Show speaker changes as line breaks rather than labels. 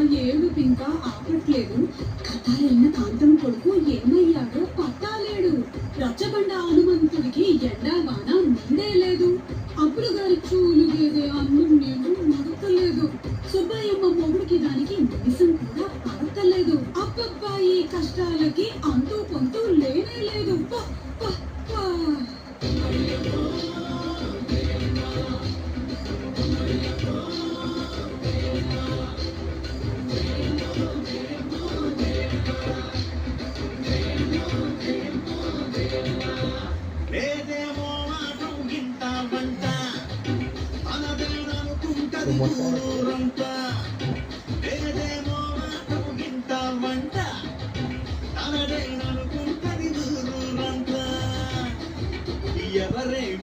ఏడుపు ఇంకా ఆపట్లేదు. కథాలైన కాంతం కొడుకు ఏమయ్యాడో పట్టాలేడు. రచ్చబండ హనుమంతుడికి ఎండా వాన ముందే లేదు. అప్పుడు గారి చూలు గేదే అన్నం నీళ్లు ముడతలేదు. సుబ్బయ్యమ్మ మొగుడికి దానికి నిమిషం కూడా పడతలేదు. అబ్బబ్బా ఈ కష్టాలకి అంతూ పొంతూ లేనే లేదు.
లేదేమో మాటం గింత వంట అనదనుకుంటది ఊరంట. లేదేమో మాటం గింత వంట అనదనుకుంటది ఊరంట. ఎవరే